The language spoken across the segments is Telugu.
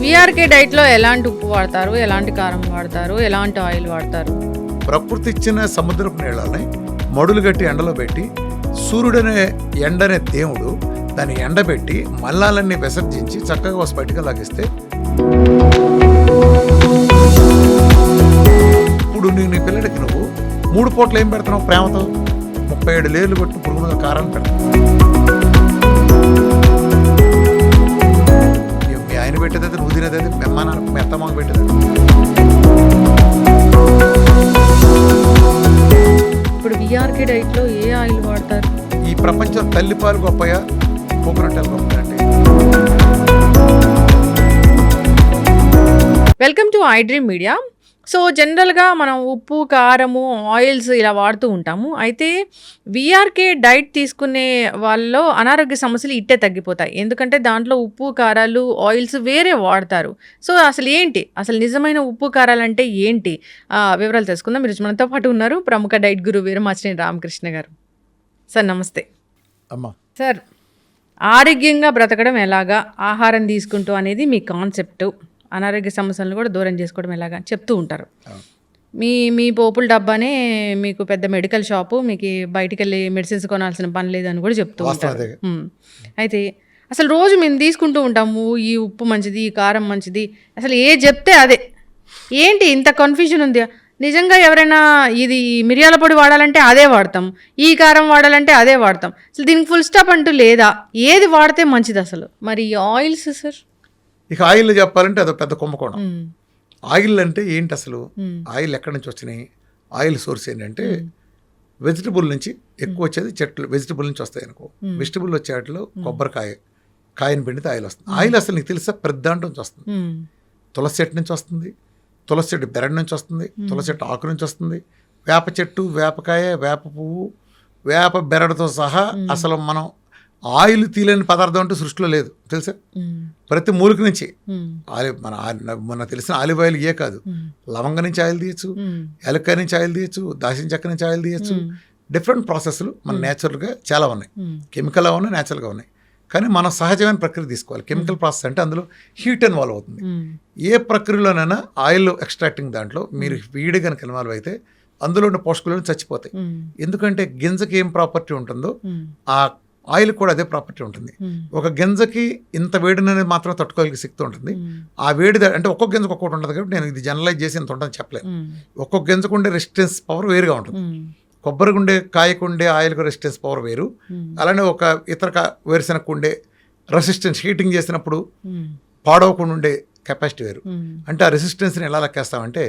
విఆర్కే డైట్లో ఎలాంటి ఉప్పు వాడతారు, ఎలాంటి కారం వాడతారు, ఎలాంటి ఆయిల్ వాడతారు? ప్రకృతి ఇచ్చిన సముద్రపు నీళ్ళని మడులు గట్టి ఎండలో పెట్టి సూర్యుడనే ఎండనే దేవుడు దాన్ని ఎండబెట్టి మల్లాలన్నీ విసర్జించి చక్కగా ఒక స్ఫటికం లాగిస్తే ఇప్పుడు నీ పిల్లడికి నువ్వు 3 పూటలు ఏం పెడుతున్నావు ప్రేమతో? 37 లేర్లు కొట్టు పురుగు మీద కారాన్ని పెడతావు. మీ ఆయన పెట్టేదైతే నువ్వు తినేదైతే మెత్తమాకు పెట్టేది. ఇప్పుడు విఆర్కే డైట్లో ఏ ఆయిల్ వాడతారు? ఈ ప్రపంచం తల్లిపాలు గొప్పయా కోకోనట్ ఆయిల్ గొప్ప అంటే? Welcome to I dream media. So జనరల్గా మనం ఉప్పు, కారము, ఆయిల్స్ ఇలా వాడుతూ ఉంటాము. అయితే విఆర్కే డైట్ తీసుకునే వాళ్ళలో అనారోగ్య సమస్యలు ఇట్టే తగ్గిపోతాయి. ఎందుకంటే దాంట్లో ఉప్పు, కారాలు, ఆయిల్స్ వేరే వాడతారు. సో అసలు ఏంటి, అసలు నిజమైన ఉప్పు కారాలు అంటే ఏంటి, వివరాలు తెలుసుకుందాం. మీరు మనతో పాటు ఉన్నారు ప్రముఖ డైట్ గురు వీరమాచినేని రామకృష్ణ గారు. సార్ నమస్తే. అమ్మా సార్, ఆరోగ్యంగా బ్రతకడం ఎలాగా, ఆహారం తీసుకుంటూ అనేది మీ కాన్సెప్ట్, అనారోగ్య సమస్యలను కూడా దూరం చేసుకోవడం ఎలాగా చెప్తూ ఉంటారు. మీ పోపుల డబ్బానే మీకు పెద్ద మెడికల్ షాపు, మీకు బయటికి వెళ్ళి మెడిసిన్స్ కొనాల్సిన పని లేదని కూడా చెప్తూ ఉంటారు. అయితే అసలు రోజు మేము తీసుకుంటూ ఉంటాము, ఈ ఉప్పు మంచిది, ఈ కారం మంచిది, అసలు ఏ చెప్తే అదే. ఏంటి ఇంత కన్ఫ్యూజన్ ఉంది? నిజంగా ఎవరైనా ఇది మిరియాల పొడి వాడాలంటే అదే వాడతాం, ఈ కారం వాడాలంటే అదే వాడతాం, అసలు దీనికి ఫుల్ స్టాప్ అంటూ లేదా? ఏది వాడితే మంచిది అసలు? మరి ఈ ఆయిల్స్ సార్? ఇక ఆయిల్ చెప్పాలంటే అదొక పెద్ద కుంభకోణం. ఆయిల్ అంటే ఏంటి అసలు? ఆయిల్ ఎక్కడి నుంచి వచ్చినాయి? ఆయిల్ సోర్స్ ఏంటంటే వెజిటబుల్ నుంచి ఎక్కువ వచ్చేది చెట్లు, వెజిటబుల్ నుంచి వస్తాయి అనుకో. వెజిటబుల్ వచ్చే వాటిలో కొబ్బరికాయ, కాయని పిండితే ఆయిల్ వస్తుంది. ఆయిల్ అసలు నీకు తెలుసా పెద్ద దాంట్లో నుంచి వస్తుంది. తులసి చెట్టు నుంచి వస్తుంది, తులసి చెట్టు బెరడు నుంచి వస్తుంది, తులసి చెట్టు ఆకు నుంచి వస్తుంది, వేప చెట్టు, వేపకాయ, వేప పువ్వు, వేప బెరడుతో సహా అసలు మనం ఆయిల్ తీలేని పదార్థం అంటూ సృష్టిలో లేదు తెలుసా. ప్రతి మూలిక నుంచి ఆలివ్, మన తెలిసిన ఆలివ్ ఆయిల్ ఏ కాదు, లవంగ నుంచి ఆయిల్ తీయచ్చు, ఎలక్కాయ నుంచి ఆయిల్ తీయచ్చు, దాచిన చెక్క నుంచి ఆయిల్ తీయచ్చు. డిఫరెంట్ ప్రాసెస్లు మన నేచురల్గా చాలా ఉన్నాయి. కెమికల్గా ఉన్నాయి, నేచురల్గా ఉన్నాయి. కానీ మనం సహజమైన ప్రక్రియ తీసుకోవాలి. కెమికల్ ప్రాసెస్ అంటే అందులో హీట్ ఇన్వాల్వ్ అవుతుంది. ఏ ప్రక్రియలోనైనా ఆయిల్ ఎక్స్ట్రాక్టింగ్ దాంట్లో మీరు వీడి కనుక ఇన్వాల్వ్ అయితే అందులో ఉన్న పోషకాలు చచ్చిపోతాయి. ఎందుకంటే గింజకి ఏం ప్రాపర్టీ ఉంటుందో ఆ ఆయిల్ కూడా అదే ప్రాపర్టీ ఉంటుంది. ఒక గింజకి ఇంత వేడిని అనేది మాత్రం తట్టుకోగలిగే శక్తి ఉంటుంది. ఆ వేడి అంటే ఒక్కొక్క గింజకు ఒక్కొక్కటి ఉంటుంది కాబట్టి నేను ఇది జనరలైజ్ చేసి ఇంత ఉంటుందని చెప్పలేను. ఒక్కొక్క గింజకు ఉండే రెసిస్టెన్స్ పవర్ వేరుగా ఉంటుంది. కొబ్బరికి ఉండే, కాయకు ఉండే ఆయిల్కు రెసిస్టెన్స్ పవర్ వేరు. అలానే ఒక ఇతర వేరుశనగకు ఉండే రెసిస్టెన్స్, హీటింగ్ చేసినప్పుడు పాడవకుండా ఉండే కెపాసిటీ వేరు. అంటే ఆ రెసిస్టెన్స్ని ఎలా లెక్కేస్తామంటే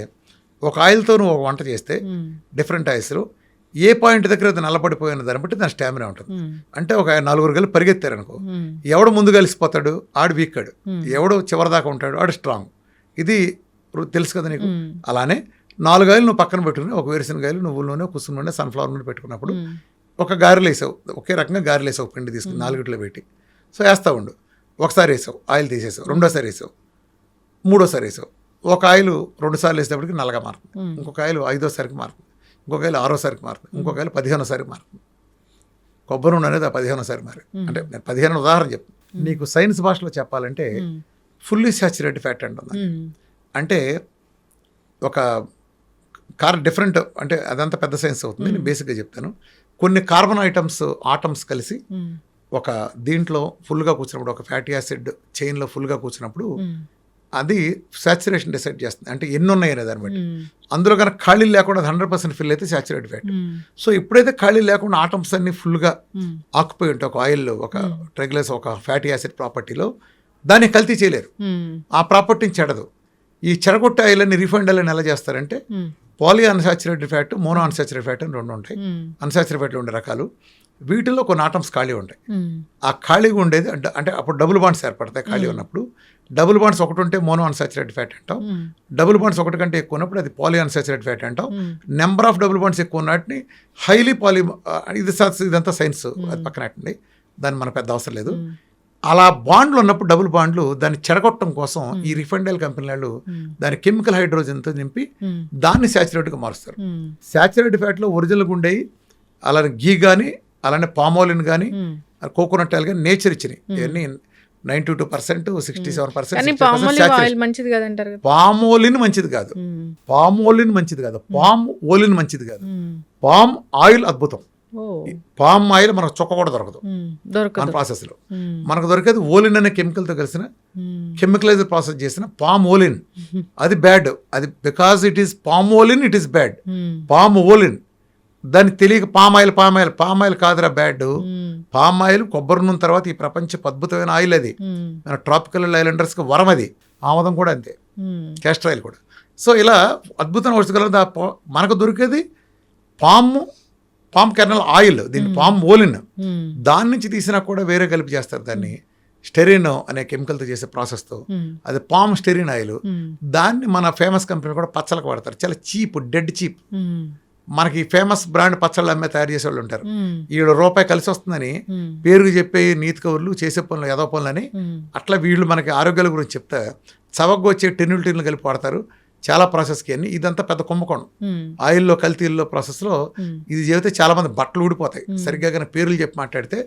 ఒక ఆయిల్తో నువ్వు ఒక వంట చేస్తే డిఫరెంట్ ఆయిల్స్లో ఏ పాయింట్ దగ్గర అది నల్లబడిపోయిన దాన్ని బట్టి దాని స్టామినా ఉంటుంది. అంటే ఒక 4 కలిసి పరిగెత్తారనుకో, ఎవడు ముందు కలిసిపోతాడు ఆడు వీక్కాడు, ఎవడు చివరిదాకా ఉంటాడు ఆడు స్ట్రాంగ్. ఇది తెలుసు కదా నీకు. అలానే 4 ఆయిల్ నువ్వు పక్కన పెట్టుకుని ఒక వేరుశనగాయలు, నువ్వుల నూనె, కుసుమ నూనె, సన్ఫ్లవర్ నూనె పెట్టుకున్నప్పుడు ఒక గారెలు వేసావు, ఒకే రకంగా గారెలు వేసావు, పిండి తీసుకుని 4 పెట్టి. సో వేస్తూ ఉండు. ఒకసారి వేసావు, ఆయిల్ తీసేసావు, రెండోసారి వేసావు, మూడోసారి వేసావు. ఒక ఆయిల్ 2 సార్లు వేసేటప్పటికి నల్లగా మారుతుంది, ఇంకొక ఆయిల్ 5ఓసారికి మారుతుంది, ఇంకొక ఆయిల్ 6ఓసారికి మారుతుంది, ఇంకొక ఆయిల్ 15ఓసారికి మారుతుంది. కొబ్బరి నూనె అనేది 15ఓసారి మారి. అంటే నేను 15 ఉదాహరణ చెప్తాను. నీకు సైన్స్ భాషలో చెప్పాలంటే ఫుల్లీ సాచురేటెడ్ ఫ్యాట్ అంటుంది. అంటే ఒక డిఫరెంట్, అంటే అదంతా పెద్ద సైన్స్ అవుతుంది. నేను బేసిక్గా చెప్తాను. కొన్ని కార్బన్ ఆటమ్స్ కలిసి ఒక దీంట్లో ఫుల్గా కూర్చున్నప్పుడు, ఒక ఫ్యాటీ యాసిడ్ చైన్లో ఫుల్గా కూర్చున్నప్పుడు అది సాచురేషన్ డిసైడ్ చేస్తుంది. అంటే ఎన్ని ఉన్నాయి అనే దాన్ని బట్టి. అందులో కనుక ఖాళీ లేకుండా 100% ఫిల్ అయితే సాచురేటెడ్ ఫ్యాట్. సో ఎప్పుడైతే ఖాళీ లేకుండా ఆటమ్స్ అన్ని ఫుల్గా ఆకుపోయి ఉంటాయి ఒక ఆయిల్లో, ఒక ట్రైగ్లిసరైడ్స్, ఒక ఫ్యాటీ యాసిడ్ ప్రాపర్టీలో, దాన్ని కల్తీ చేయలేరు. ఆ ప్రాపర్టీని చెడదు. ఈ చెడగొట్టే ఆయిల్ అని, రిఫైండ్ ఆయిల్ అని ఎలా చేస్తారంటే poly unsaturated fat, mono unsaturated fat అని 2 ఉంటాయి. అన్సాచురేటెడ్ ఫ్యాట్లు ఉండే రకాలు. వీటిల్లో కొన్ని ఆటమ్స్ ఖాళీ ఉంటాయి. ఆ ఖాళీగా ఉండేది అంటే అప్పుడు డబుల్ బాండ్స్ ఏర్పడతాయి. ఖాళీ ఉన్నప్పుడు డబుల్ బాండ్స్ ఒకటి ఉంటే మోనో అన్సాచురేటెడ్ ఫ్యాట్ అంటాం. డబుల్ బాండ్స్ ఒకటి కంటే ఎక్కువ ఉన్నప్పుడు అది పాలీ అన్సాచురేటెడ్ ఫ్యాట్ అంటాం. నెంబర్ ఆఫ్ డబుల్ బాండ్స్ ఎక్కువ ఉన్నట్టుని హైలీ పాలీ. ఇదంతా సైన్స్, అది పక్కనట్టండి, దాన్ని మన పెద్ద అవసరం లేదు. అలా బాండ్లు ఉన్నప్పుడు, డబుల్ బాండ్లు, దాన్ని చెడగొట్టడం కోసం ఈ రిఫైండ్ ఆయిల్ కంపెనీ వాళ్ళు దాని కెమికల్ హైడ్రోజన్తో నింపి దాన్ని సాచురేటెడ్గా మారుస్తారు. సాచురేటెడ్ ఫ్యాట్లో ఒరిజినల్గా ఉండేవి అలానే గీ కానీ, అలానే పామోలిన్ కానీ, కోకోనట్ ఆయిల్ కానీ నేచర్ ఇచ్చినాయి. ఇవన్నీ 92%, 67%, కానీ 60% పామ్ ఆలివ్ saturation. ఆయిల్ మంచిది కదంటారు కదా. పామ్ ఓలిన్ మంచిది కాదు, పామ్ ఓలిన్ మంచిది కాదు, పామ్ ఓలిన్ మంచిది కాదు, పామ్ ఆయిల్ అద్భుతం. ఓ పామ్ ఆయిల్ మనకు చుక్క కూడా దొరకదు మన దొరకదు. ప్రాసెస్లో. మనకు దొరికేది ఓలిన్ అనే కెమికల్తో కలిసిన కెమికలైజ్డ్ ప్రాసెస్ చేసిన పామ్ ఓలిన్. అది బ్యాడ్, అది because it is palm olein, it is bad. Palm olein దానికి తెలియక పామ్ ఆయిల్ కాదురా బ్యాడ్. పామ్ ఆయిల్ కొబ్బరి నూనె తర్వాత ఈ ప్రపంచపు అద్భుతమైన ఆయిల్. అది మన ట్రాపికల్ ఐలాండర్స్కి వరం. అది ఆమోదం కూడా అంతే, క్యాస్టర్ ఆయిల్ కూడా. సో ఇలా అద్భుతం వచ్చగలదు. మనకు దొరికేది పామ్ కెర్నల్ ఆయిల్, దీన్ని పామ్ ఓలిన్. దాని నుంచి తీసినా కూడా వేరే కలిపి చేస్తారు దాన్ని, స్టెరిన్ అనే కెమికల్తో చేసే ప్రాసెస్తో. అది పామ్ స్టెరిన్ ఆయిల్. దాన్ని మన ఫేమస్ కంపెనీ కూడా పచ్చళ్ళకు వాడతారు. చాలా చీప్, డెడ్ చీప్. మనకి ఫేమస్ బ్రాండ్ పచ్చళ్ళు అమ్మే తయారు చేసే వాళ్ళు ఉంటారు. వీళ్ళు రూపాయి కలిసి వస్తుందని పేరుకు చెప్పే నీతి కవర్లు, చేసే పనులు, ఏదో పనులని అట్లా వీళ్ళు మనకి ఆరోగ్యాల గురించి చెప్తే చవగ్గా వచ్చే టిన్నులు కలిపి వాడతారు చాలా ప్రాసెస్కి. అన్ని ఇదంతా పెద్ద కుంభకోణం. ఆయిల్లో కల్తీల్లో ప్రాసెస్లో ఇది చెబితే చాలా మంది బట్టలు ఊడిపోతాయి. సరిగ్గా కానీ పేర్లు చెప్పి మాట్లాడితే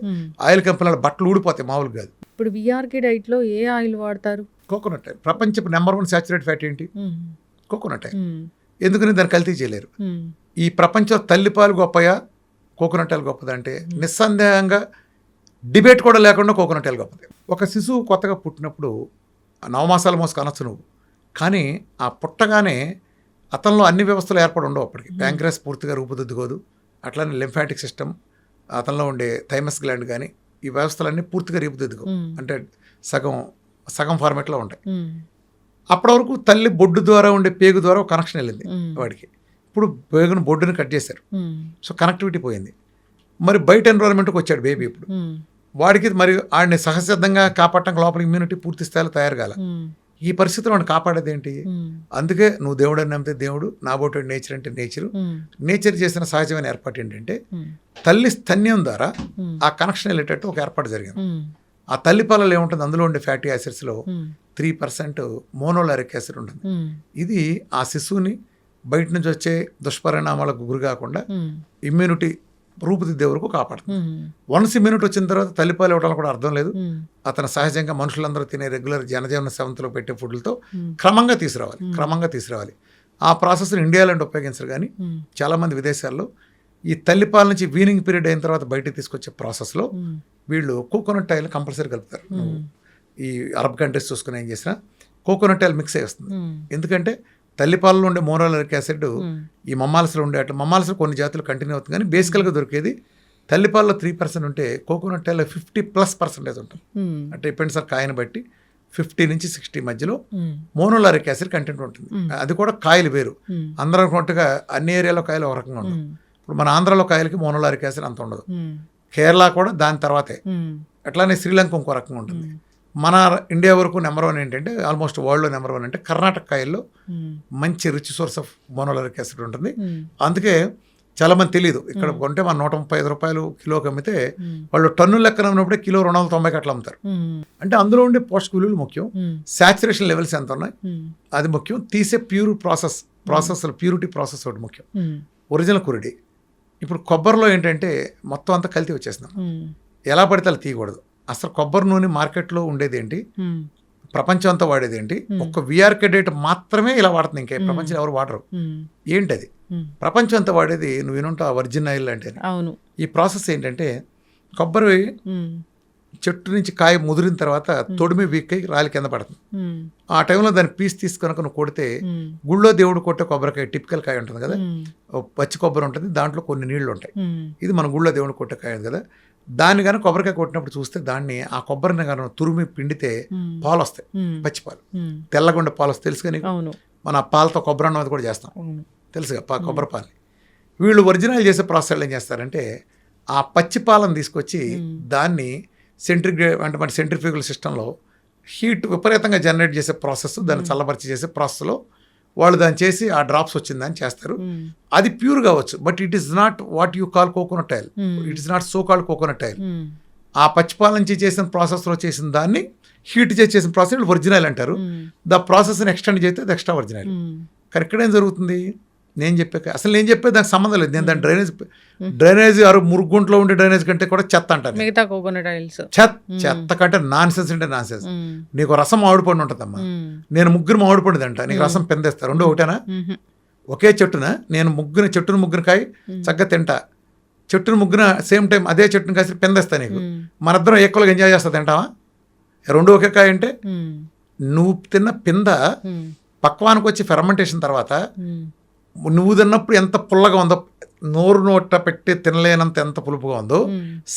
ఆయిల్ కంపెనీల బట్టలు ఊడిపోతాయి, మామూలుగా కాదు. ఇప్పుడు విఆర్కే డైట్లో ఏ ఆయిల్ వాడతారు? Coconut oil. ప్రపంచపు నెంబర్ 1 సాచురేట్ ఫ్యాట్ ఏంటి? Coconut oil. ఎందుకని దాన్ని కల్తీ చేయలేరు. ఈ ప్రపంచంలో తల్లిపాలు గొప్పయా, కోకోనట్ ఆయిల్ గొప్పదా అంటే నిస్సందేహంగా డిబేట్ కూడా లేకుండా కోకోనట్ ఆయిల్ గొప్పది. ఒక శిశువు కొత్తగా పుట్టినప్పుడు 9 మాసాల మోసుకు అనొచ్చు నువ్వు, కానీ ఆ పుట్టగానే అతనిలో అన్ని వ్యవస్థలు ఏర్పడి ఉండవు. అప్పటికి ప్యాంక్రస్ పూర్తిగా రూపుదిద్దుకోదు. అట్లానే లింఫాటిక్ సిస్టమ్, అతనిలో ఉండే థైమస్ గ్లాండ్ కానీ ఈ వ్యవస్థలన్నీ పూర్తిగా రూపుదిద్దుకో, అంటే సగం ఫార్మేట్లో ఉంటాయి. అప్పటి వరకు తల్లి బొడ్డు ద్వారా ఉండే పేగు ద్వారా ఒక కనెక్షన్ వెళ్ళింది వాడికి. ఇప్పుడు పేగును బొడ్డుని కట్ చేశారు, సో కనెక్టివిటీ పోయింది. మరి బయట ఎన్విరాన్మెంట్కి వచ్చాడు బేబీ. ఇప్పుడు వాడికి మరి ఆడిని సహసిద్ధంగా కాపాడటానికి లోపల ఇమ్యూనిటీ పూర్తి స్థాయిలో తయారు కాల. ఈ పరిస్థితిలో వాడిని కాపాడేది ఏంటి? అందుకే నువ్వు దేవుడు అని నమ్మితే దేవుడు, నా బోటు నేచర్ అంటే నేచర్ చేసిన సహజమైన ఏర్పాటు ఏంటంటే తల్లి స్తన్యం ద్వారా ఆ కనెక్షన్ వెళ్ళేటట్టు ఒక ఏర్పాటు జరిగింది. ఆ తల్లి పాలలో ఏముంటుంది? అందులో ఉండే ఫ్యాటీ యాసిడ్స్లో 3% మోనోలారిక్ యాసిడ్ ఉంటుంది. ఇది ఆ శిశువుని బయట నుంచి వచ్చే దుష్పరిణామాలకు గురి కాకుండా ఇమ్యూనిటీ రూపుదిద్దే వరకు కాపాడుతుంది. వన్స్ ఇమ్యూనిటీ వచ్చిన తర్వాత తల్లిపాలు ఇవ్వడానికి కూడా అర్థం లేదు. అతను సహజంగా మనుషులందరూ తినే రెగ్యులర్ జనజీవన సెవెంత్లో పెట్టే ఫుడ్లతో క్రమంగా తీసుకురావాలి. ఆ ప్రాసెస్ని ఇండియాలో ఉపయోగించరు, కానీ చాలామంది విదేశాల్లో ఈ తల్లిపాల నుంచి వీనింగ్ పీరియడ్ అయిన తర్వాత బయటకు తీసుకొచ్చే ప్రాసెస్లో వీళ్ళు కోకోనట్ ఆయిల్ కంపల్సరీ కలుపుతారు. ఈ అరబ్ కంట్రీస్ చూసుకుని ఏం చేసినా కోకోనట్ ఆయిల్ మిక్స్ అయ్యి వస్తుంది. ఎందుకంటే తల్లిపాలలో ఉండే మోనోలారిక్ యాసిడ్ ఈ మమ్మాల్స్లో ఉండే అట్లా మమ్మాల్స్లో కొన్ని జాతులు కంటిన్యూ అవుతుంది, కానీ బేసికల్గా దొరికేది తల్లిపాలలో 3% ఉంటే కోకోనట్ ఆయిల్ 50+% ఉంటుంది. అంటే డిపెండ్స్ ఆన్ కాయని బట్టి 50 నుంచి 60 మధ్యలో మోనోలారిక్ యాసిడ్ కంటెంట్ ఉంటుంది. అది కూడా కాయలు వేరు. అందరూ అనుకున్నట్టుగా అన్ని ఏరియాలో కాయలు ఒక రకంగా ఉండదు. ఇప్పుడు మన ఆంధ్రాలో కాయలకి మోనోలారిక్ యాసిడ్ అంత ఉండదు. కేరళ కూడా దాని తర్వాతే. అట్లానే శ్రీలంక ఇంకో రకంగా ఉంటుంది. మన ఇండియా వరకు నెంబర్ 1 ఏంటంటే ఆల్మోస్ట్ వరల్డ్లో నెంబర్ 1 అంటే కర్ణాటక కాయల్లో మంచి rich source of monolauric acid ఉంటుంది. అందుకే చాలా మంది తెలియదు. ఇక్కడ కొంటే మన 135 రూపాయలు కిలోకి అమ్మితే వాళ్ళు టన్నుల లెక్కన ఉన్నప్పుడే కిలో 290 అట్లా అమ్ముతారు. అంటే అందులో ఉండే పోషక విలువలు ముఖ్యం, సాచురేషన్ లెవెల్స్ ఎంత ఉన్నాయి అది ముఖ్యం, తీసే ప్యూరిటీ ప్రాసెస్ ఒకటి ముఖ్యం, ఒరిజినల్ కురిడి. ఇప్పుడు కొబ్బరిలో ఏంటంటే మొత్తం అంతా కల్తీ వచ్చేస్తున్నాం. ఎలా పడితే అలా తీయకూడదు. అసలు కొబ్బరి నూనె మార్కెట్లో ఉండేది ఏంటి, ప్రపంచం అంతా వాడేది ఏంటి, ఒక్క విఆర్కే డేట్ మాత్రమే ఇలా వాడుతుంది, ఇంకా ప్రపంచంలో ఎవరు వాడరు. ఏంటది? ప్రపంచం అంతా వాడేది నువ్వు వినుంటావు వర్జిన్ ఆయిల్ అంటే. ఈ ప్రాసెస్ ఏంటంటే కొబ్బరి చెట్టు నుంచి కాయ ముదిరిన తర్వాత తొడిమి వీక్ అయి రాలి కింద పడుతుంది. ఆ టైంలో దాన్ని పీస్ తీసుకొని నువ్వు కొడితే గుళ్ళో దేవుడు కొట్టే కొబ్బరికాయ టిపికల్ కాయ ఉంటుంది కదా, పచ్చి కొబ్బరి ఉంటుంది, దాంట్లో కొన్ని నీళ్లు ఉంటాయి. ఇది మన గుళ్ళో దేవుడు కొట్టే కాయ కదా. దాన్ని కానీ కొబ్బరికాయ కొట్టినప్పుడు చూస్తే దాన్ని ఆ కొబ్బరిని కానీ తురిమి పిండితే పాలు వస్తాయి, పచ్చి పాలు, తెల్లగుండ పాలు వస్తాయి. తెలుసు కానీ మన పాలతో కొబ్బరి అన్నం అది కూడా చేస్తాం, తెలుసుగా కొబ్బరి పాలని. వీళ్ళు ఒరిజినల్ చేసే ప్రాసెస్ ఏం చేస్తారంటే ఆ పచ్చి పాలను తీసుకొచ్చి దాన్ని అంటే మన సెంట్రిఫ్యూగల్ సిస్టంలో హీట్ విపరీతంగా జనరేట్ చేసే ప్రాసెస్, దాన్ని చల్లబరిచి చేసే ప్రాసెస్లో వాళ్ళు దాన్ని చేసి ఆ డ్రాప్స్ వచ్చిందని చేస్తారు. అది ప్యూర్ కావచ్చు, but it is not what you call coconut oil, it is not so called coconut oil. ఆ పచ్చిపాల నుంచి చేసిన ప్రాసెస్లో చేసిన దాన్ని హీట్ చేసిన ప్రాసెస్ ఒరిజినల్ అంటారు. ద ప్రాసెస్ని ఎక్స్టెండ్ చేస్తే అది ఎక్స్ట్రా ఒరిజినల్. కానీ ఇక్కడ ఏం జరుగుతుంది, నేను చెప్పే దానికి సంబంధం లేదు. నేను దాని డ్రైనేజ్ మురుగుంట్లో ఉండే డ్రైనేజ్ కంటే కూడా చెత్త అంటాను. మిగతా కోకోనట్ ఆయిల్స్ చెత్త కంటే నాన్ సెన్స్ అంటే నాన్ సెన్స్. నీకు రసం మామిడి పండు ఉంటుందమ్మా, నేను ముగ్గురు మామిడి పండు తింటా, నీకు రసం పెందేస్తా. రెండు ఒకటేనా? ఒకే చెట్టున నేను ముగ్గురు కాయ చక్కగా తింటా, చెట్టును ముగ్గున సేమ్ టైం అదే చెట్టును కాసి పెందేస్తా నీకు. మనిద్దరం ఈక్వల్గా ఎంజాయ్ చేస్తా, తింటావా? రెండు ఒకే కాయ అంటే నువ్వు తిన్న పింద పక్వానికి వచ్చి ఫెర్మెంటేషన్ తర్వాత నువ్వు తిన్నప్పుడు ఎంత పుల్లగా ఉందో, నోట పెట్టి తినలేనంత ఎంత పులుపుగా ఉందో,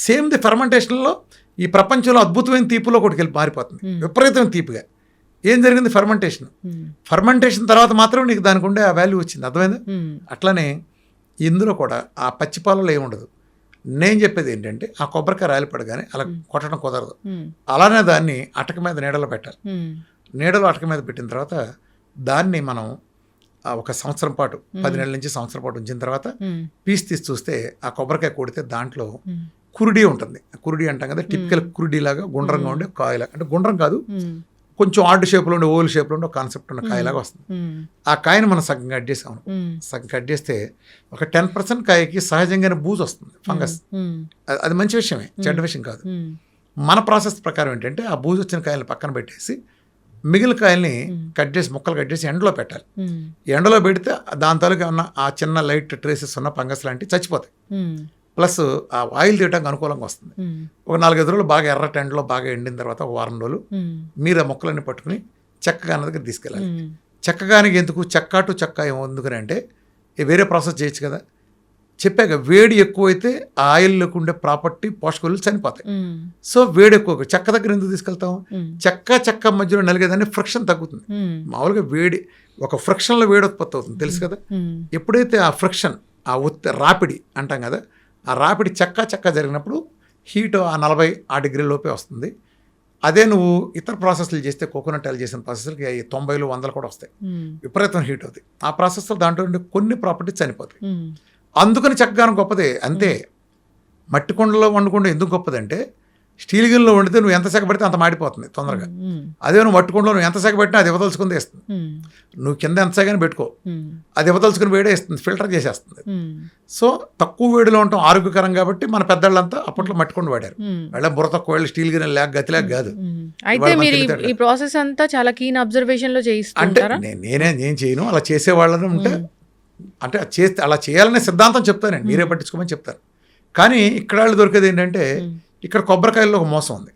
సేమ్ ది ఫెర్మెంటేషన్లో ఈ ప్రపంచంలో అద్భుతమైన తీపిలో కొట్టుకెళ్ళి మారిపోతుంది, విపరీతమైన తీపిగా. ఏం జరిగింది? ఫెర్మెంటేషన్ తర్వాత మాత్రం నీకు దానికి ఉండే ఆ వాల్యూ వచ్చింది, అర్థమైంది? అట్లానే ఇందులో కూడా ఆ పచ్చిపాలలో ఏముండదు. నేను చెప్పేది ఏంటంటే ఆ కొబ్బరికాయ రాలిపడగానే అలా కొట్టడం కుదరదు. అలానే దాన్ని అటక మీద నీడలో పెట్టాలి. నీడలో అటక మీద పెట్టిన తర్వాత దాన్ని మనం ఒక సంవత్సరం పాటు 10 నెలల నుంచి సంవత్సరం పాటు ఉంచిన తర్వాత తీసి చూస్తే ఆ కొబ్బరికాయ కొడితే దాంట్లో కురుడి ఉంటుంది. కురుడి అంటాం కదా, టిపికల్ కురుడి లాగా గుండ్రంగా ఉండే కాయలాగా, అంటే గుండ్రం కాదు, కొంచెం ఆర్డ్ షేప్లో ఉండే, ఓవల్ షేప్లో ఉండే ఒక కాన్సెప్ట్ ఉన్న కాయలాగా వస్తుంది. ఆ కాయని మనం సగం కట్ చేసాము. సగం కట్ చేస్తే ఒక 10% కాయకి సహజంగానే బూజు వస్తుంది, ఫంగస్. అది మంచి విషయమే, చెడ్డ విషయం కాదు. మన ప్రాసెస్ ప్రకారం ఏంటంటే ఆ బూజు వచ్చిన కాయలను పక్కన పెట్టేసి మిగిలిన కాయల్ని కట్ చేసి ముక్కలు కట్ చేసి ఎండలో పెట్టాలి. ఎండలో పెడితే దాని తాలూకా ఉన్న ఆ చిన్న లైట్ ట్రేసెస్ ఉన్న ఫంగస్ లాంటివి చచ్చిపోతాయి. ప్లస్ ఆ ఆయిల్ తీయడానికి అనుకూలంగా వస్తుంది. ఒక 4-5 రోజులు బాగా ఎర్రటి ఎండలో బాగా ఎండిన తర్వాత ఒక వారం రోజులు మీరు ఆ మొక్కలన్నీ పట్టుకుని చెక్కగాని దగ్గర తీసుకెళ్ళాలి. చెక్కగానికి ఎందుకు? చెక్క టు చెక్క ఎందుకని అంటే వేరే ప్రాసెస్ చేయొచ్చు కదా. చెప్పాక వేడి ఎక్కువైతే ఆ ఆయిల్లోకి ఉండే ప్రాపర్టీ పోషకాలు చనిపోతాయి. సో వేడి ఎక్కువ చెక్క దగ్గర ఎందుకు తీసుకెళ్తాం? చెక్క మధ్యలో నలిగేదాన్ని ఫ్రిక్షన్ తగ్గుతుంది. మామూలుగా వేడి ఒక ఫ్రిక్షన్లో వేడి ఉత్పత్తి అవుతుంది, తెలుసు కదా. ఎప్పుడైతే ఆ ఫ్రిక్షన్, ఆ రాపిడి అంటాం కదా, ఆ రాపిడి చెక్క జరిగినప్పుడు హీట్ ఆ 40 డిగ్రీ లోపే వస్తుంది. అదే నువ్వు ఇతర ప్రాసెస్లు చేస్తే, కోకోనట్ ఆయిల్ చేసిన ప్రాసెస్లకి 90, 100 కూడా వస్తాయి, విపరీతం హీట్ అవుతాయి. ఆ ప్రాసెస్లో దాంట్లో ఉండే కొన్ని ప్రాపర్టీస్ చనిపోతాయి. అందుకని చెక్కగానం గొప్పదే. అంతే, మట్టి కుండలో వండుకుంటే ఎందుకు గొప్పదంటే, స్టీల్ గిన్నెలో వండితే నువ్వు ఎంత సెగ పెడితే అంత మాడిపోతుంది తొందరగా. అదే నువ్వు మట్టి కుండలో నువ్వు ఎంత సెగ పెట్టినా అది ఇవ్వదలుచుకుని వేస్తుంది. నువ్వు కింద ఎంత సెగని పెట్టుకో, అది ఇవ్వదలుచుకుని వేడే ఇస్తుంది, ఫిల్టర్ చేసేస్తుంది. సో తక్కువ వేడిలో ఉండటం ఆరోగ్యకరం కాబట్టి మన పెద్దవాళ్ళంతా అప్పట్లో మట్టి కుండ వాడారు. వాళ్ళ బుర్ర తక్కువ వాళ్ళు స్టీల్ గిన్నె గతిలేక కాదు. అయితే మీరు ఈ ప్రాసెస్ అంతా చాలా కీన్ అబ్జర్వేషన్ లో చేయిస్తుంటారా? నేను చేయను, అలా చేసేవాళ్ళని ఉంటే అంటే చేస్తే అలా చేయాలనే సిద్ధాంతం చెప్తానండి, మీరే పట్టించుకోమని చెప్తాను. కానీ ఇక్కడ వాళ్ళు దొరికేది ఏంటంటే, ఇక్కడ కొబ్బరికాయల్లో ఒక మోసం ఉంది.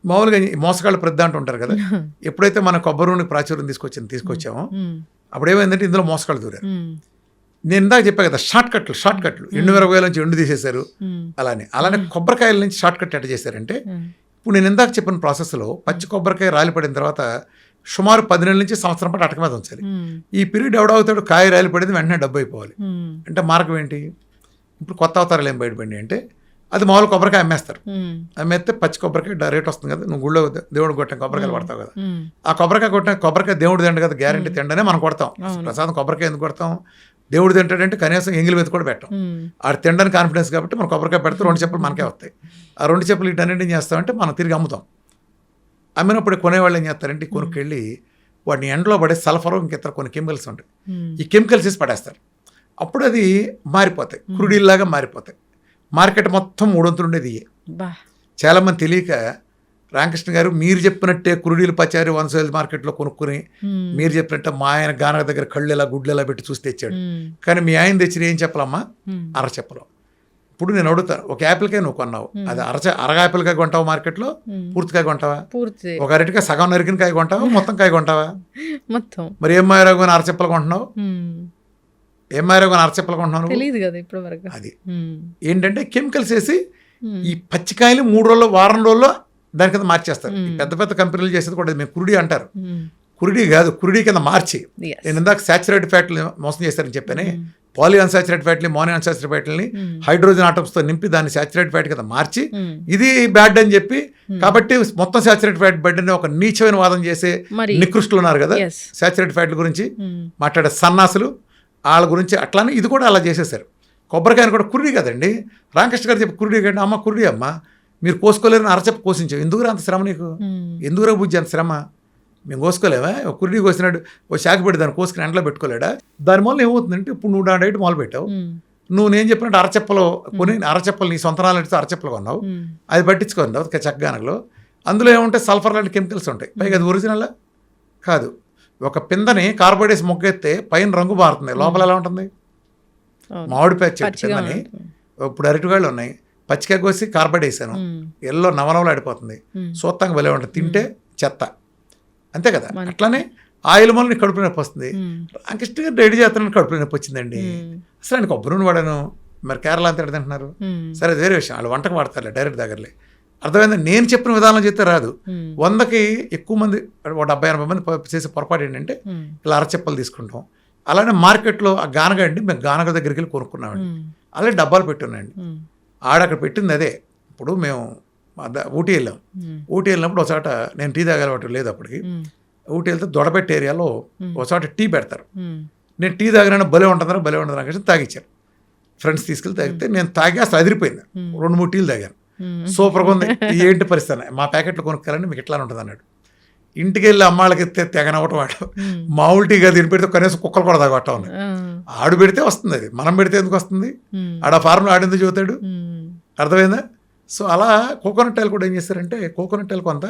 మామూలుగా మోసగాళ్ళు ప్రతి దాంట్లో ఉంటారు కదా. ఎప్పుడైతే మన కొబ్బరి నూనె ప్రాచుర్యం తీసుకొచ్చామో అప్పుడు ఏమైందంటే ఇందులో మోసగాళ్ళు దూరారు. నేను ఇందాక చెప్పా కదా, షార్ట్ కట్లు ఎండు మిరపకాయల నుంచి ఎండు తీసేశారు. అలానే కొబ్బరికాయల నుంచి షార్ట్ కట్ ఎట్ట చేశారంటే, ఇప్పుడు నేను ఇందాక చెప్పిన ప్రాసెస్లో పచ్చి కొబ్బరికాయ రాలిపడిన తర్వాత సుమారు 10 నెలల నుంచి సంవత్సరం పాటు అటక మీద ఉంచాలి. ఈ పీరియడ్ ఎవడవుతాడు? కాయ రాలిపడింది వెంటనే డబ్బు అయిపోవాలి అంటే మార్గం ఏంటి? ఇప్పుడు కొత్త అవతారాలు ఏం బయటపడి అంటే, అది మామూలు కొబ్బరికాయ అమ్మేస్తారు. అమ్మేస్తే పచ్చి కొబ్బరికాయ రేట్ వస్తుంది కదా, నువ్వు గుళ్ళో దేవుడు కొట్టిన కొబ్బరికాయలు పడతావు కదా, ఆ కొబ్బరికాయ దేవుడు తిండ కదా, గ్యారెంటీ తిండనే మనం కొడతాం. ప్రసాదం కొబ్బరికాయ ఎందుకు కొడతాం? దేవుడు తింటాడంటే కనీసం ఎంగిలి మీద కూడా పెట్టాం. ఆడు తినడానికి కాన్ఫిడెన్స్ కాబట్టి మనం కొబ్బరికాయ పెడితే 2 చెప్పులు మనకే వస్తాయి. ఆ 2 చెప్పులు ఇటన్నింటిని చేస్తామంటే మనం తిరిగి అమ్ముతాం. అమ్మినప్పుడు కొనేవాళ్ళు ఏం చేస్తారంటే, కొనుక్కెళ్ళి వాడిని ఎండలో పడే సల్ఫర్ ఇంకితర కొన్ని కెమికల్స్ ఉంటాయి, ఈ కెమికల్స్ వేసి పడేస్తారు. అప్పుడు అది మారిపోతాయి, కురుడీల్లాగా మారిపోతాయి. మార్కెట్ మొత్తం 300 ఉండేది. చాలామంది తెలియక రామకృష్ణ గారు మీరు చెప్పినట్టే కురుడీలు పచారి హోల్సేల్ మార్కెట్లో కొనుక్కుని మీరు చెప్పినట్టే మా ఆయన గానక దగ్గర కళ్ళు ఎలా గుడ్లు ఎలా పెట్టి చూసి తెచ్చాడు. కానీ మీ ఆయన తెచ్చిన ఏం చెప్పలమ్మా? అరచెప్పలు. ఇప్పుడు నేను అడుగుతాను, ఒక యాపిల్కాయ నువ్వు కొన్నావు, అది అరగ యాపిల్కాయ కొంటావా మార్కెట్లో? పూర్తికాయ కొంటావా? ఒక అరటికాయ సగం నరికిన కాయ కొంటావా? మొత్తం కాయ కొంటావా? మొత్తం. మరి ఏం మాయరోగం అరచెప్పలు కొంటున్నావు? ఏం మాయరోగం అరచెప్పలు కొంటున్నావు? తెలియదు కదా ఇప్పుడు వరకు. అది ఏంటంటే కెమికల్స్ వేసి ఈ పచ్చికాయలు 3 రోజుల్లో వారం రోజుల్లో దాని కింద మార్చేస్తారు. పెద్ద పెద్ద కంపెనీలు చేసేది కూడా మేము కురుడి అంటారు. కురుడి కాదు, కురుడి కింద మార్చి. నేను ఇందాక సాచురేటెడ్ ఫ్యాట్లు మోసం చేశారని చెప్పాను. పాలీ అన్సాచురేటెడ్ ఫ్యాట్ని, మోనో అన్సాచురేటెడ్ ఫ్యాట్లని హైడ్రోజన్ ఆటమ్స్తో నింపి దాన్ని సాచురేటెడ్ ఫ్యాట్ కింద మార్చి ఇది బ్యాడ్ అని చెప్పి, కాబట్టి మొత్తం సాచురేటెడ్ ఫ్యాట్ బెడ్ అని ఒక నీచమైన వాదం చేసే నికృష్టులు ఉన్నారు కదా సాచురేటెడ్ ఫ్యాట్ల గురించి మాట్లాడే సన్నాసులు, వాళ్ళ గురించి అట్లానే ఇది కూడా అలా చేసేసారు. కొబ్బరికాయను కూడా కురుడి కదండి. రామకృష్ణ గారు చెప్పి కురుడి కంటే, అమ్మ కురుడి అమ్మ మీరు కోసుకోలేరని అరచెప్ప కోసించావు, ఎందుకురా అంత శ్రమ నీకు? ఎందుకురా బుజ్జి అంత శ్రమ? మేము కోసుకోలేమా? ఒక కుర్రీ కోసినాడు, ఓ శాఖ పెట్టి దాన్ని కోసుకుని ఎండలో పెట్టుకోలేడా? దానివల్ల ఏమవుతుందంటే ఇప్పుడు నువ్వు నా డైట్ మొదలు పెట్టావు, నువ్వు నేను చెప్పినట్టు అరచెప్పలు కొని అరచెప్పలు నీ సొంత నాలెడ్జ్తో అరచెప్పలు కొన్నావు, అది పట్టించుకుందావు చక్కగానలో. అందులో ఏముంటాయి? సల్ఫర్ లాంటి కెమికల్స్ ఉంటాయి. పైగా అది ఒరిజినల్ కాదు. ఒక పిందని కార్బోడేస్ మొగ్గెత్తే పైన రంగు మారుతుంది, లోపల ఎలా ఉంటుంది? మామిడికాయ చెట్టు పిందని ఇప్పుడు అరటిగాళ్ళు ఉన్నాయి, పచ్చికాయ కోసి కార్బైడ్ వేసాను, ఎల్లో నవనవలు ఆడిపోతుంది, సూత్తంగా భలే ఉంటుంది, తింటే చెత్త, అంతే కదా. అట్లానే ఆయిల్ వల్ల నీకు కడుపు నొప్పి వస్తుంది. రామకృష్ణ రెడీ చేస్తానని కడుపు నొప్పి వచ్చిందండి. అసలు ఆయన కొబ్బరి నూనె వాడాను, మరి కేరళ అంతా ఎక్కడ తింటున్నారు? సరే అది వేరే విషయం, వాళ్ళు వంటకు వాడతారులే డైరెక్ట్ దగ్గరలే. అర్థమైంది? నేను చెప్పిన విధానం చెప్తే రాదు. 100కి ఎక్కువ మంది, 70-80 మంది చేసే పొరపాటు ఏంటంటే ఇలా అరచెప్పలు తీసుకుంటాం. అలానే మార్కెట్లో ఆ గానగ అండి, మేము గానగ దగ్గరికి వెళ్ళి కొనుక్కున్నామండి, అలాగే డబ్బాలు పెట్టున్నాయండి. ఆడక్కడ పెట్టింది అదే. ఇప్పుడు మేము ఊటీ వెళ్ళాం, ఊటీ వెళ్ళినప్పుడు ఒకసాట నేను టీ తాగలవాటు లేదు అప్పటికి. ఊటీ వెళ్తే దొడపెట్టే ఏరియాలో ఒకసాట టీ పెడతారు. నేను టీ తాగినా భలే ఉంటుందా భలే ఉంటుందా అని తాగిచ్చాను. ఫ్రెండ్స్ తీసుకెళ్ళి తాగితే నేను తాగి అసలు అదిరిపోయింది. 2-3 టీలు తాగాను, సూపర్గా ఉంది. ఏంటి పరిస్థితి? మా ప్యాకెట్లు కొనుక్కాలని మీకు ఎట్లా ఉంటుంది అన్నాడు. ఇంటికి వెళ్ళి అమ్మాళ్ళకి ఎత్తే తెగనవ్వటం వాడు. మామూలు టీ కాదు, దీన్ని పెడితే కనీసం కుక్కలు కూడా తాగొట్టం ఉంది. ఆడు పెడితే వస్తుంది, అది మనం పెడితే ఎందుకు వస్తుంది? ఆడ ఫార్ములా ఆడెందుకు చదువుతాడు? అర్థమైందా? సో అలా కోకోనట్ ఆయిల్ కూడా ఏం చేస్తారంటే, కోకోనట్ ఆయిల్ కొంత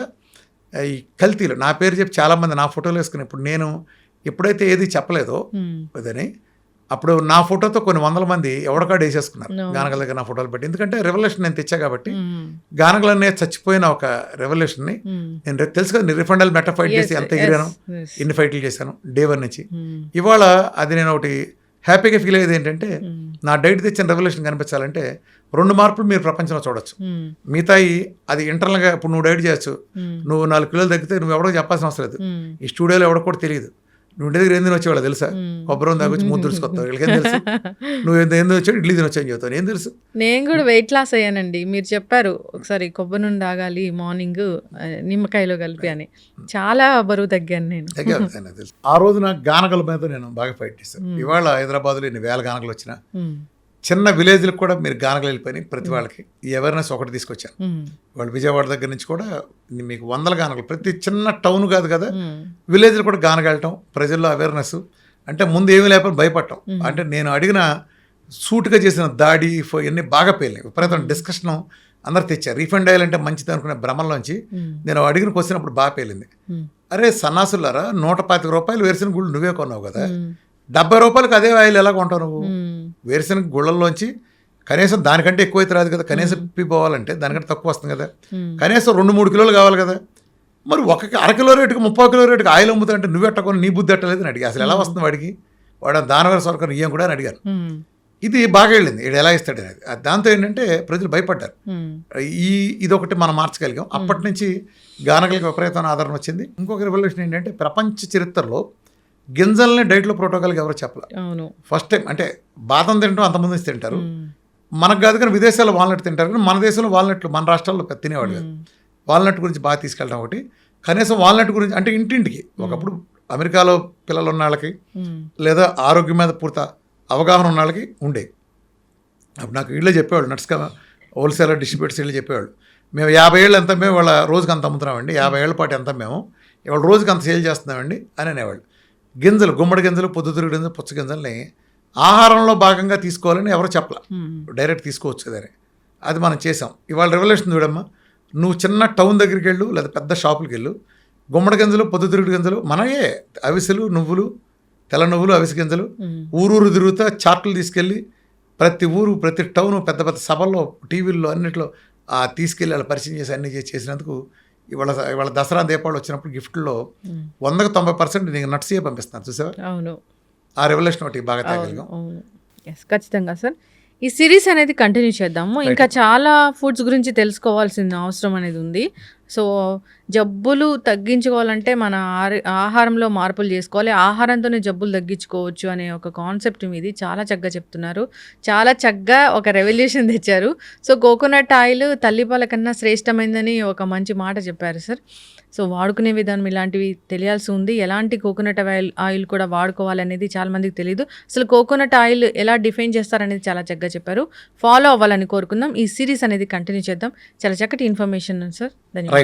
ఈ కల్తీలు, నా పేరు చెప్పి చాలామంది నా ఫోటోలు వేసుకుని, ఇప్పుడు నేను ఎప్పుడైతే ఏది చెప్పలేదో అదని, అప్పుడు నా ఫోటోతో కొన్ని 100 మంది ఎవడకాడు వేసేసుకున్నారు గానగల దగ్గర నా ఫోటోలు పెట్టి. ఎందుకంటే రెవల్యూషన్ నేను తెచ్చా కాబట్టి, గానగలనే చచ్చిపోయిన ఒక రెవల్యూషన్ని నేను తెలుసు కదా, రిఫండల్ మెట్ట ఫైట్ చేసి ఎంత ఎగిరాను, ఎన్ని ఫైట్లు చేశాను డే 1 నుంచి. ఇవాళ అది నేను ఒకటి హ్యాపీగా ఫీల్ అయ్యేది ఏంటంటే, నా డైట్ తెచ్చిన రెవల్యూషన్ కనిపించాలంటే 2 మార్పులు మీరు ప్రపంచంలో చూడొచ్చు. మిగతాయి అది ఇంటర్నల్గా, ఇప్పుడు నువ్వు డైట్ చేయొచ్చు, నువ్వు 4 కిలోలు తగ్గితే నువ్వు ఎవడో చెప్పాల్సిన అవసరం లేదు. ఈ స్టూడియోలో ఎవడో కూడా తెలియదు నువ్వు ఇంటి దగ్గర ఏంది వచ్చేవాళ్ళు తెలుసా? కొబ్బరి దాకొచ్చి మూడు దుడుచుకొస్తావు, వీళ్ళకేం తెలుసు? నువ్వు ఏంది వచ్చాడు ఇడ్లీ తినొచ్చని చెప్తావు, ఏం తెలుసు? నేను కూడా వెయిట్ లాస్ అయ్యానండి. మీరు చెప్పారు ఒకసారి కొబ్బరి నూనె తాగాలి మార్నింగ్ నిమ్మకాయలో కలిపి అని, చాలా బరువు తగ్గాను నేను. తెలుసు. ఆ రోజు నాకు గానగల మీద నేను బాగా ఫైట్ చేశాను. ఇవాళ హైదరాబాద్లో ఎన్ని వేల గానగలు వచ్చినా, చిన్న విలేజ్లకు కూడా మీరు గానగలు వెళ్ళిపోయి ప్రతి వాళ్ళకి ఈ అవేర్నెస్ ఒకటి తీసుకొచ్చాను. వాళ్ళు విజయవాడ దగ్గర నుంచి కూడా మీకు 100 గానగలు, ప్రతి చిన్న టౌన్ కాదు కదా, విలేజ్లో కూడా గానగలటం, ప్రజల్లో అవేర్నెస్. అంటే ముందు ఏమీ లేకపోతే భయపడటం. అంటే నేను అడిగిన సూటుగా చేసిన దాడి ఇవన్నీ బాగా పేలినాయి, విపరీతం డిస్కషన్ అందరు తెచ్చారు. రీఫండ్ అయ్యాలంటే మంచిది అనుకునే భ్రమంలోంచి నేను అడిగిన క్వశ్చన్ అప్పుడు బాగా పేలింది. అరే సన్నాసులారా, 125 రూపాయలు వేరుశనగ గుళ్ళు నువ్వే కొన్నావు కదా, 70 రూపాయలకు అదే ఆయిల్ ఎలా కొంటావు నువ్వు? వేరుశనగ గుళ్ళల్లోంచి కనీసం దానికంటే ఎక్కువ అయితే రాదు కదా, కనీసం పోవాలంటే దానికంటే తక్కువ వస్తుంది కదా, కనీసం 2-3 కిలోలు కావాలి కదా. మరి ఒక 1 కిలో రేటుకి 30 కిలో రేటుకి ఆయిల్ అమ్ముతాడంటే నువ్వు ఎట్టకొని నీ బుద్ధి ఎట్టలేదు అని అడిగి, అసలు ఎలా వస్తుంది వాడికి, వాడు దానవేర సొరకను ఇయ్యం కూడా అని అడిగాను. ఇది బాగా వెళ్ళింది, ఇది ఎలా ఇస్తాడు అనేది. దాంతో ఏంటంటే ప్రజలు భయపడ్డారు. ఇదొకటి మనం మార్చగలిగాం. అప్పటి నుంచి గానగలకి విపరీతమైన ఆదరణ వచ్చింది. ఇంకొక రెవల్యూషన్ ఏంటంటే, ప్రపంచ చరిత్రలో గింజల్ని డైట్లో ప్రోటోకాల్కి ఎవరో చెప్పాలి. First time. అంటే బాదం తింటాం అంతమంది తింటారు, మనకు కాదు కానీ విదేశాల్లో వాల్నట్ తింటారు, కానీ మన దేశంలో వాల్నట్లు మన రాష్ట్రాల్లో తినేవాడు కాదు. వాల్నట్ గురించి బాగా తీసుకెళ్ళడం ఒకటి. కనీసం వాల్నట్ గురించి అంటే ఇంటింటికి, ఒకప్పుడు అమెరికాలో పిల్లలు ఉన్న వాళ్ళకి లేదా ఆరోగ్యం మీద పూర్తి అవగాహన ఉన్న వాళ్ళకి ఉండేవి. అప్పుడు నాకు వీళ్ళే చెప్పేవాళ్ళు, నట్స్గా హోల్సేలర్ డిస్ట్రిబ్యూటర్స్ వీళ్ళు చెప్పేవాళ్ళు, మేము 50 ఏళ్ళు ఎంత మేము వాళ్ళ రోజుకి అంత అమ్ముతున్నామండి, 50 ఏళ్ల పాటు ఎంత మేము ఇవాళ రోజుకి అంత సేల్ చేస్తున్నామండి అని అనేవాళ్ళు. గింజలు, గుమ్మడి గింజలు, పొద్దుతిరుగుడు గింజలు, పుచ్చ గింజల్ని ఆహారంలో భాగంగా తీసుకోవాలని ఎవరు చెప్పలే, డైరెక్ట్ తీసుకోవచ్చు కదని. అది మనం చేసాం. ఇవాళ రెవల్యూషన్ చూడమ్మా, నువ్వు చిన్న టౌన్ దగ్గరికి వెళ్ళు లేదా పెద్ద షాపులకి వెళ్ళు, గుమ్మడి గింజలు, పొద్దుతిరుగుడు గింజలు మనయే, అవిసెలు, నువ్వులు, తెల్ల నువ్వులు, అవిసె గింజలు, ఊరూరు తిరుగుతా చార్టులు తీసుకెళ్ళి ప్రతి ఊరు, ప్రతి టౌను, పెద్ద పెద్ద సభల్లో, టీవీల్లో అన్నింటిలో తీసుకెళ్ళి అలా పరిచయం చేసి అన్ని చేసినందుకు ఇవాళ దసరా దీపావళి వచ్చినప్పుడు గిఫ్ట్లో 100కి 90% నీకు నట్సే పంపిస్తున్నాను, చూసావా? అవును. ఆ రెవల్యూషన్ ఒకటి బాగా తగ్గలిగాం. ఖచ్చితంగా సార్. ఈ సిరీస్ అనేది కంటిన్యూ చేద్దాము. ఇంకా చాలా ఫుడ్స్ గురించి తెలుసుకోవాల్సిన అవసరం అనేది ఉంది. సో జబ్బులు తగ్గించుకోవాలంటే మన ఆహారంలో మార్పులు చేసుకోవాలి, ఆహారంతోనే జబ్బులు తగ్గించుకోవచ్చు అనే ఒక కాన్సెప్ట్ మీది చాలా చక్కగా చెప్తున్నారు. చాలా చక్కగా ఒక రెవల్యూషన్ తెచ్చారు. సో కోకోనట్ ఆయిల్ తల్లిపాల కన్నా శ్రేష్టమైందని ఒక మంచి మాట చెప్పారు సార్. సో వాడుకునే విధానం ఇలాంటివి తెలియాల్సి ఉంది. ఎలాంటి కోకోనట్ ఆయిల్ కూడా వాడుకోవాలనేది చాలామందికి తెలియదు. అసలు కోకోనట్ ఆయిల్ ఎలా డిఫైన్ చేస్తారనేది చాలా చక్కగా చెప్పారు. ఫాలో అవ్వాలని కోరుకుందాం. ఈ సిరీస్ అనేది కంటిన్యూ చేద్దాం. చాలా చక్కటి ఇన్ఫర్మేషన్ సార్. ధన్యవాదాలు.